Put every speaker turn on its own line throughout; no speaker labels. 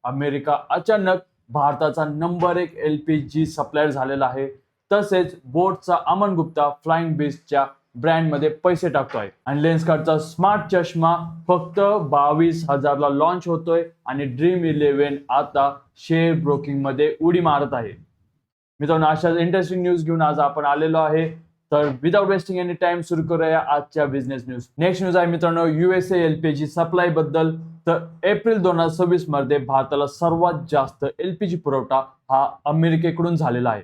America अचानक भारताचा number 1 LPG supplier झालेला आहे. तसेच बोटचा अमन गुप्ता फ्लाइंग बीस्टच्या ब्रँडमध्ये पैसे टाकतोय आणि लेन्सकार्टचा स्मार्ट चष्मा फक्त 22,000 ला लॉन्च होतोय आणि ड्रीम 11 आता शेअर ब्रोकिंग मध्ये उडी मारत आहे. मित्रांनो, अशाच इंटरेस्टिंग न्यूज घेऊन आज आपण आलेलो आहे. तर विदाउट वेस्टिंग एनी टाइम सुरू करूया आजच्या बिझनेस न्यूज. नेक्स्ट न्यूज आहे मित्रांनो USA LPG सप्लाय बद्दल. तर एप्रिल 2026 मध्ये भारताला सर्वात जास्त LPG पुरवठा हा अमेरिकेकडून झालेला आहे.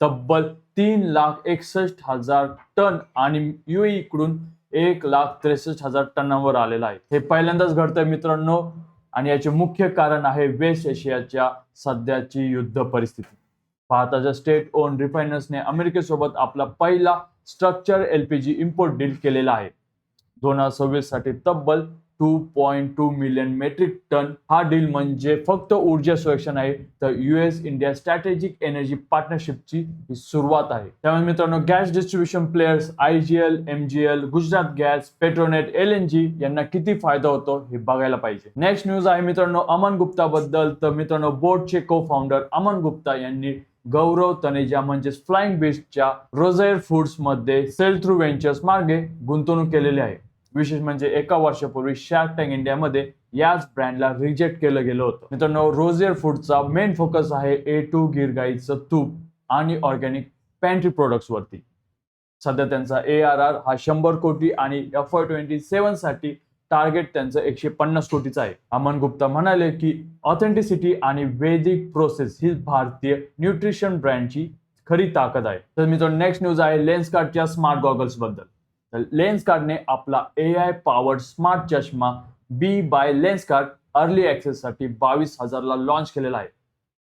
तब्बल 3,61,000 टन आणि UAE कडून 1,63,000 टनांवर आलेला आहे. हे पहिल्यांदाच घडतंय मित्रांनो आणि याचे मुख्य कारण आहे वेस्ट एशियाच्या सध्याची युद्ध परिस्थिती. भारताच्या स्टेट ओन रिफायनर्सने अमेरिकेसोबत आपला पहिला स्ट्रक्चर LPG इम्पोर्ट डील केलेला आहे. 2026 साठी तब्बल 2.2 मिलियन मेट्रिक टन. हा डील म्हणजे फक्त ऊर्जा सुरक्षण आहे, तर US इंडिया स्ट्रॅटेजिक एनर्जी पार्टनरशिपची ही सुरुवात आहे. त्यामुळे मित्रांनो, gas distribution players IGL, MGL, Gujarat gas, Petronet, LNG यांना किती फायदा होतो हे बघायला पाहिजे. नेक्स्ट न्यूज आहे मित्रांनो अमन गुप्ता बद्दल. तर मित्रांनो, बोटचे को फाउंडर अमन गुप्ता यांनी गौरव तनेजा म्हणजेच फ्लाइंग बीस्टच्या रोझेर फूड्स मध्ये सेल थ्रू वेंचर्स मार्गे गुंतवणूक केलेली आहे. विशेष म्हणजे एका वर्षापूर्वी शार्क टँक इंडियामध्ये याच ब्रँडला रिजेक्ट केलं गेलं होतं. मित्रांनो, रोझेर फूडचा मेन फोकस आहे A2 गिर गाईचं तूप आणि ऑर्गॅनिक पॅन्ट्री प्रोडक्ट्स वरती. सध्या त्यांचा ARR हा 100 कोटी आणि FY27 साठी टार्गेट त्यांचं 150 कोटीचं आहे. अमन गुप्ता म्हणाले की ऑथेंटिसिटी आणि वैदिक प्रोसेस ही भारतीय न्यूट्रिशन ब्रँडची खरी ताकद आहे. तर मित्रांनो, नेक्स्ट न्यूज आहे लेन्सकार्टच्या स्मार्ट गॉगल्स बद्दल. तर लेन्सकार्टने आपला AI पॉवर्ड स्मार्ट चष्मा बी बाय लेन्सकार्ट अर्ली ऍक्सेस साठी 22,000 ला लॉन्च केलेला आहे.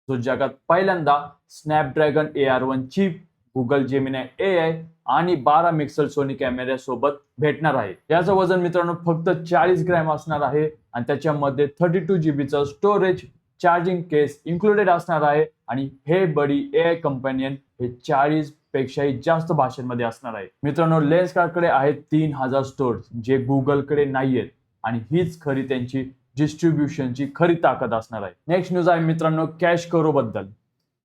जो जगात पहिल्यांदा Snapdragon AR1 chip, Google Gemini AI आणि 12 मेगापिक्सल सोनी कॅमेऱ्या सोबत भेटणार आहे. याचं वजन मित्रांनो फक्त 40 ग्रॅम असणार आहे आणि त्याच्यामध्ये 32 GB चं स्टोरेज, चार्जिंग केस इन्क्लुडेड असणार आहे आणि हे बडी AI कंपॅनियन हे 40 पेक्षाही जास्त भाषांमध्ये असणार आहे. मित्रांनो, लेन्सकार्टकडे आहेत 3,000 स्टोर्स जे गुगलकडे नाहीयेत आणि हीच खरी त्यांची डिस्ट्रीब्युशनची खरी ताकद असणार आहे. नेक्स्ट न्यूज आहे मित्रांनो कॅश करो बद्दल.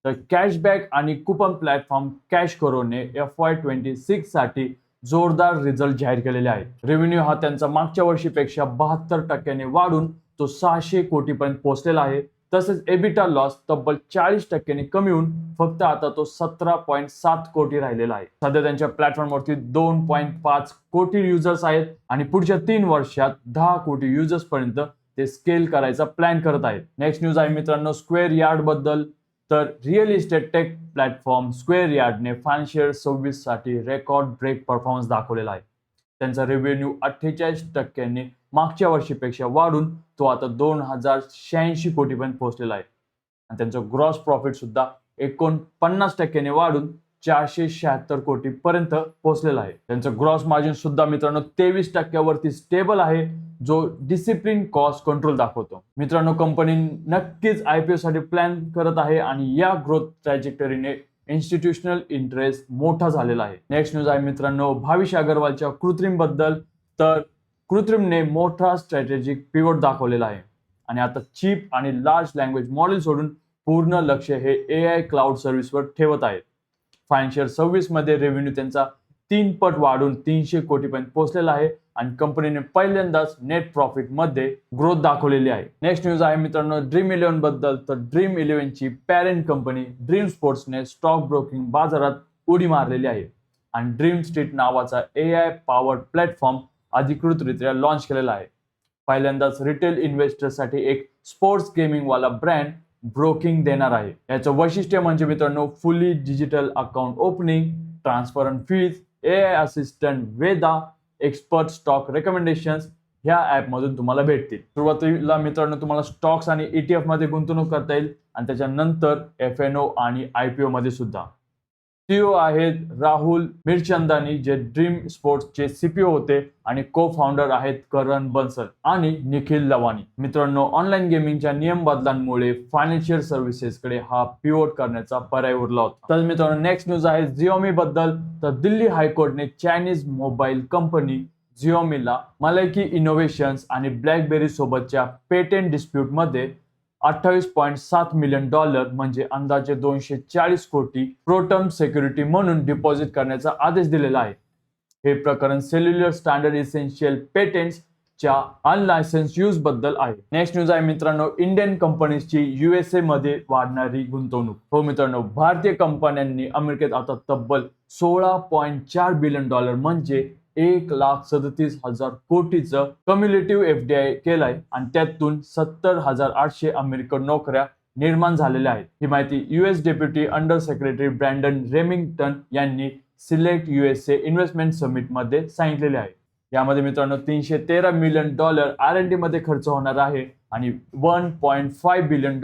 तर कॅशबॅक आणि कुपन प्लॅटफॉर्म कॅश करोने FY26 साठी जोरदार रिझल्ट जाहीर केलेले आहेत. रेव्हेन्यू हा त्यांचा मागच्या वर्षीपेक्षा 72% वाढून तो 600 कोटीपर्यंत पोहोचलेला आहे. तसेच एबिटा लॉस तब्बल 40% कमी होऊन फक्त आता तो 17.7 कोटी राहिलेला आहे. सध्या त्यांच्या प्लॅटफॉर्मवरती 2.5 कोटी युजर्स आहेत आणि पुढच्या 3 वर्षात 10 कोटी युजर्स पर्यंत ते स्केल करायचा प्लॅन करत आहेत. नेक्स्ट न्यूज आहे मित्रांनो स्क्वेअर यार्ड बद्दल. तर real estate tech platform Square यार्डने फायनान्शियल 26 साठी रेकॉर्ड ब्रेक परफॉर्मन्स दाखवलेला आहे. त्यांचा रेव्हेन्यू 48% मागच्या वर्षीपेक्षा वाढून तो आता 2,086 कोटीपर्यंत पोहोचलेला आहे आणि त्यांचं ग्रॉस प्रॉफिट सुद्धा 49% वाढून 476 कोटी पर्यंत पोहोचलेला आहे. त्यांचं ग्रॉस मार्जिन सुद्धा मित्रांनो 23% वरती स्टेबल आहे, जो डिसिप्लिन कॉस्ट कंट्रोल दाखवतो. मित्रांनो, कंपनी नक्कीच IPO साठी प्लॅन करत आहे आणि या ग्रोथ ट्रॅजेक्टरीने इन्स्टिट्यूशनल इंटरेस्ट मोठा झालेला आहे. नेक्स्ट न्यूज आहे मित्रांनो भाविश अग्रवालच्या कृत्रिम बद्दल. तर कृत्रिमने मोठा स्ट्रॅटेजिक पिवट दाखवलेला आहे आणि आता चीप आणि लार्ज लँग्वेज मॉडेल सोडून पूर्ण लक्ष हे AI क्लाउड सर्व्हिसवर ठेवत आहेत. फायनान्शियल 26 मध्ये रेव्हेन्यू त्यांचा 3 पट वाढून 300 कोटीपर्यंत पोहोचलेला आहे आणि कंपनीने पहिल्यांदाच नेट प्रॉफिट मध्ये ग्रोथ दाखवलेली आहे. नेक्स्ट न्यूज आहे मित्रांनो ड्रीम 11 बद्दल. तर ड्रीम 11 ची पॅरेंट कंपनी ड्रीम स्पोर्ट्सने स्टॉक ब्रोकिंग बाजारात उडी मारलेली आहे आणि ड्रीम स्ट्रीट नावाचा AI पॉवर्ड प्लॅटफॉर्म अधिकृतरित्या लॉन्च केलेला आहे. पहिल्यांदाच रिटेल इन्व्हेस्टरसाठी एक स्पोर्ट्स गेमिंग वाला ब्रँड ब्रोकिंग देणार आहे. याचं वैशिष्ट्य म्हणजे मित्रांनो fully digital account opening, transparent fees, AI assistant, Veda, expert stock recommendations ह्या ऍप मधून तुम्हाला भेटतील. सुरुवातीला मित्रांनो तुम्हाला स्टॉक्स आणि ETF मध्ये गुंतवणूक करता येईल आणि त्याच्यानंतर FNO आणि IPO मध्ये सुद्धा. CEO आहेत राहुल मिरचंदानी जे ड्रीम स्पोर्ट्सचे CPO होते आणि को फाउंडर आहेत करण बन्सल आणि निखिल लवानी. मित्रांनो, ऑनलाईन गेमिंगच्या नियम बदलांमुळे फायनान्शियल सर्व्हिसेसकडे हा पिवोट करण्याचा पर्याय उरला होता. तर मित्रांनो नेक्स्ट न्यूज आहे Xiaomi बद्दल. तर दिल्ली हायकोर्टने चायनीज मोबाईल कंपनी Xiaomiला मलायकी इनोव्हेशन्स आणि ब्लॅकबेरी सोबतच्या पेटेंट डिस्प्यूट मध्ये $28.7 मिलियन म्हणजे अंदाजे 240 कोटी प्रोटम सिक्युरिटी म्हणून डिपॉझिट करण्याचा आदेश दिलेला आहे. हे प्रकरण सेल्युलर स्टँडर्ड इसेन्शियल पेटेंट्स च्या अनलायसन्स यूज बद्दल आहे. नेक्स्ट न्यूज आहे मित्रांनो, इंडियन कंपनीजची USA मध्ये वाढणारी गुंतवणूक. हो मित्रांनो, भारतीय कंपन्यांनी अमेरिकेत आता तब्बल $16.4 बिलियन म्हणजे 1,37,000 कोटीचं कम्युलेटिव्ह FDI केलाय आणि त्यातून 70,800 अमेरिकन नोकऱ्या निर्माण झालेल्या आहेत. ही माहिती US deputy under secretary Brandon Remington यांनी सिलेक्ट USA इन्व्हेस्टमेंट समिट मध्ये सांगितलेले आहे. यामध्ये मित्रांनो $313 मिलियन R&D मध्ये खर्च होणार आहे आणि $1.5 बिलियन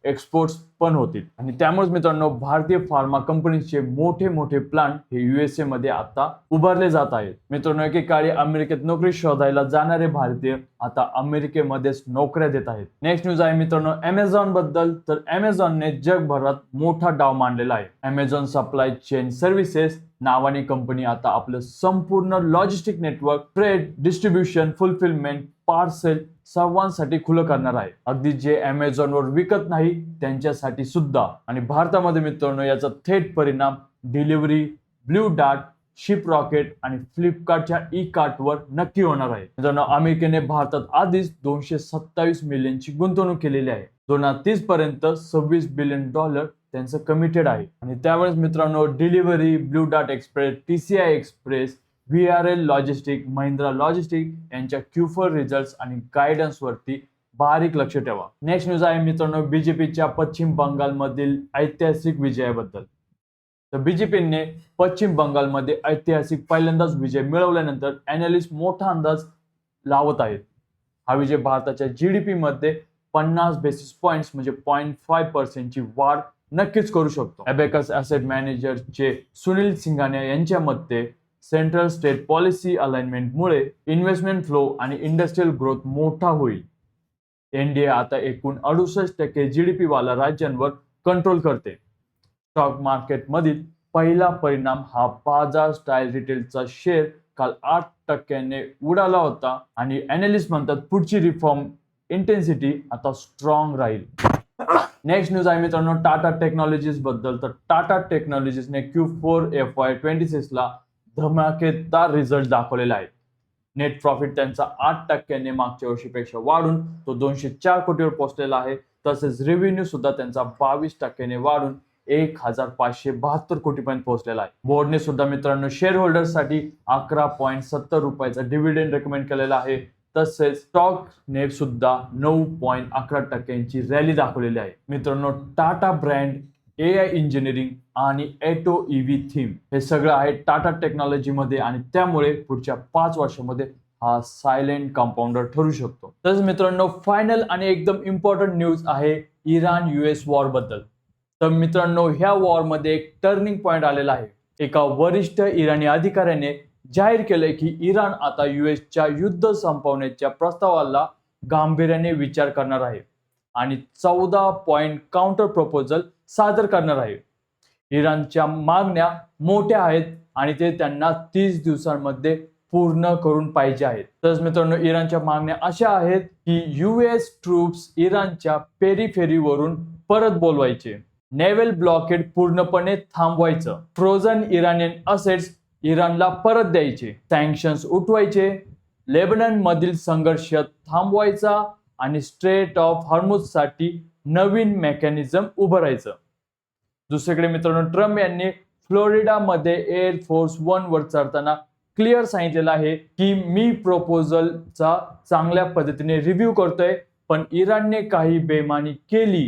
एक्सपोर्ट्स पण होतील. आणि त्यामुळे मित्रांनो भारतीय फार्मा कंपनीचे मोठे प्लांट हे USA मध्ये आता उभारले जात आहेत. मित्रांनो एकेकाळी अमेरिकेत नोकरी शोधायला जाणारे भारतीय आता अमेरिकेमध्येच नोकऱ्या देत आहेत. नेक्स्ट न्यूज आहे मित्रांनो Amazon बद्दल. तर Amazonने जगभरात मोठा डाव मांडलेला आहे. Amazon सप्लाय चेन सर्व्हिसेस नावाने कंपनी आता आपलं संपूर्ण logistic network trade, distribution, fulfilment, parcel सर्वांसाठी खुलं करणार आहे. अगदी जे Amazon वर विकत नाही त्यांच्यासाठी सुद्धा. आणि भारतामध्ये मित्रांनो याचा थेट परिणाम delivery, blue dart, ship rocket आणि फ्लिपकार्टच्या ई कार्ट वर नक्की होणार आहे. मित्रांनो अमेरिकेने भारतात आधीच $227 मिलियनची गुंतवणूक केलेली आहे. 2030 पर्यंत $26 बिलियन त्यांचं कमिटेड आहे. आणि त्यावेळेस मित्रांनो delivery, blue dart express, TCI express, VRL logistic, Mahindra logistic यांच्या Q4 रिझल्ट्स आणि गायडन्स वरती बारीक लक्ष ठेवा. नेक्स्ट न्यूज आहे मित्रांनो बीजेपीच्या पश्चिम बंगालमधील ऐतिहासिक विजयाबद्दल. तर बीजेपीने पश्चिम बंगालमध्ये ऐतिहासिक पहिल्यांदाच विजय मिळवल्यानंतर अॅनालिस्ट मोठा अंदाज लावत आहेत. हा विजय भारताच्या GDP मध्ये 50 बेसिस पॉइंट्स म्हणजे 0.5% ची वाढ नक्कीच करू शकतो. अबॅकस ॲसेट मॅनेजरचे सुनील सिंघानिया यांच्या मते सेंट्रल स्टेट पॉलिसी अलाइनमेंटमुळे इन्व्हेस्टमेंट फ्लो आणि इंडस्ट्रियल ग्रोथ मोठा होईल. NDA आता एकूण 68% GDP वाला राज्यांवर कंट्रोल करते. स्टॉक मार्केट मधील पहिला परिणाम हा बाजार स्टाईल रिटेलचा शेअर काल 8% उडाला होता आणि अॅनालिस्ट म्हणतात पुढची रिफॉर्म इंटेन्सिटी आता स्ट्रॉंग राहील. नेक्स्ट न्यूज आहे मित्रांनो टाटा टेक्नॉलॉजीज बद्दल. तर टाटा टेक्नॉलॉजीजने Q4 FY26 ला धमाकेदार रिझल्ट दाखवलेला आहे. नेट प्रॉफिट त्यांचा 8% मागच्या वर्षीपेक्षा वाढून तो 204 कोटीवर पोहोचलेला आहे. तसेच रेव्हेन्यू सुद्धा त्यांचा 22% वाढून 1,572 कोटीपर्यंत पोहोचलेला आहे. बोर्डने सुद्धा मित्रांनो शेअर होल्डर्ससाठी 11.70 रुपयाचा डिव्हिडंड रेकमेंड केलेला आहे. तसेच स्टॉकने सुद्धा 9.11% रॅली दाखवलेली आहे. मित्रांनो टाटा ब्रँड, AI इंजिनिअरिंग आणि ऑटो EV थीम हे सगळं आहे टाटा टेक्नॉलॉजी मध्ये आणि त्यामुळे पुढच्या 5 वर्षामध्ये हा सायलेंट कंपाऊंडर ठरू शकतो. तसेच मित्रांनो फायनल आणि एकदम इम्पॉर्टंट न्यूज आहे इराण US वॉर बद्दल. तर मित्रांनो ह्या वॉर मध्ये एक टर्निंग पॉइंट आलेला आहे. एका वरिष्ठ इराणी अधिकाऱ्याने जाहीर केलंय की इराण आता USच्या युद्ध संपवण्याच्या प्रस्तावाला गांभीर्याने विचार करणार आहे आणि 14 पॉइंट काउंटर प्रपोजल सादर करणार आहे. इराणच्या मागण्या मोठ्या आहेत आणि ते त्यांना 30 दिवसांमध्ये पूर्ण करून पाहिजे आहेत. तसंच मित्रांनो इराणच्या मागण्या अशा आहेत की US ट्रूप्स इराणच्या पेरिफेरीवरून परत बोलवायचे, नेव्हल ब्लॉकेड पूर्णपणे थांबवायचं, फ्रोझन इराणियन असेट्स इराणला परत द्यायचे, सँक्शन्स उठवायचे, लेबनन मधील संघर्ष थांबवायचा आणि स्ट्रेट ऑफ हॉर्मुझ साठी नवीन मेकॅनिझम उभारायचं. दुसरीकडे मित्रांनो ट्रम्प यांनी फ्लोरिडा मध्ये एअर फोर्स 1 वर चढताना क्लिअर सांगितलेलं आहे की मी प्रपोजलचा चांगल्या पद्धतीने रिव्ह्यू करतोय, पण इराणने काही बेमानी केली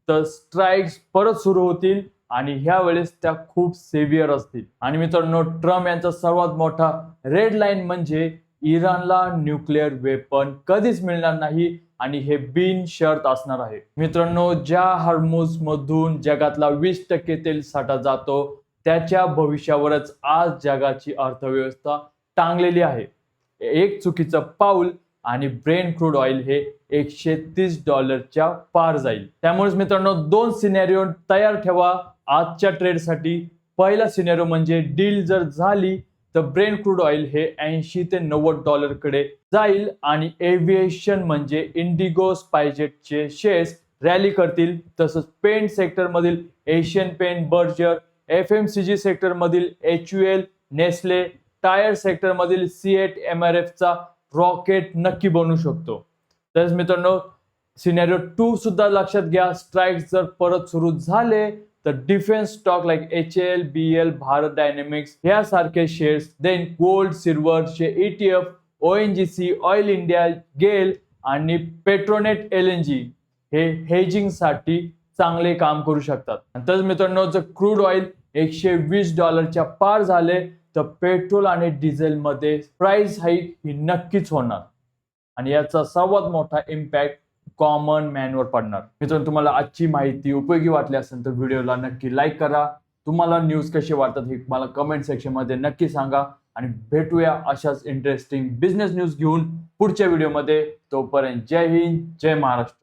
तर स्ट्राईक्स परत सुरू होतील आणि ह्या वेळेस त्या खूप सेव्हिअर असतील. आणि मित्रांनो ट्रम्प यांचा सर्वात मोठा रेड लाईन म्हणजे इराणला न्यूक्लिअर वेपन कधीच मिळणार नाही आणि हे बिन शर्त असणार आहे. मित्रांनो ज्या हॉर्मुझ मधून जगातला 20% तेल साठा जातो त्याच्या भविष्यावरच आज जगाची अर्थव्यवस्था टांगलेली आहे. एक चुकीचं पाऊल आणि ब्रेंट क्रूड ऑइल हे $130 पार जाईल. त्यामुळे मित्रांनो 2 सिनेरिओ तयार ठेवा आजच्या ट्रेडसाठी. पहिला सिनेरिओ म्हणजे डील जर झाली तर ब्रेंट क्रूड ऑइल हे $80 ते $90 कडे जाईल आणि एव्हिएशन म्हणजे इंडिगो, स्पाइसजेटचे शेअर्स रॅली करतील. तसंच पेंट सेक्टरमधील एशियन पेंट, बर्जर, FMCG सेक्टरमधील HUL, नेस्ले, टायर सेक्टरमधील C8 MRFचा रॉकेट नक्की बनू शकतो. तर मित्रांनो, सिनेरिओ 2 सुद्धा लक्षात घ्या. स्ट्राईक जर परत सुरू झाले तर defence stock like HAL, BL, Bharat Dynamics यासारखे शेअर्स, देन गोल्ड, सिल्वरचे ETF, ONGC, oil India, GAIL आणि पेट्रोनेट LNG हे हेजिंग साठी चांगले काम करू शकतात. तर मित्रांनो, जर क्रूड ऑइल $120 पार झाले तर पेट्रोल आणि डिझेल मध्ये प्राइस हाईक ही नक्कीच होणार आणि याचा सर्वात मोठा इम्पॅक्ट कॉमन मॅनवर पडणार. मित्रांनो, तुम्हाला आजची माहिती उपयोगी वाटली असेल तर व्हिडिओला नक्की लाईक करा. तुम्हाला न्यूज कशी वाटतात हे मला कमेंट सेक्शन मध्ये नक्की सांगा आणि भेटूया अशाच इंटरेस्टिंग बिझनेस न्यूज घेऊन पुढच्या व्हिडिओमध्ये. तोपर्यंत जय हिंद, जय महाराष्ट्र.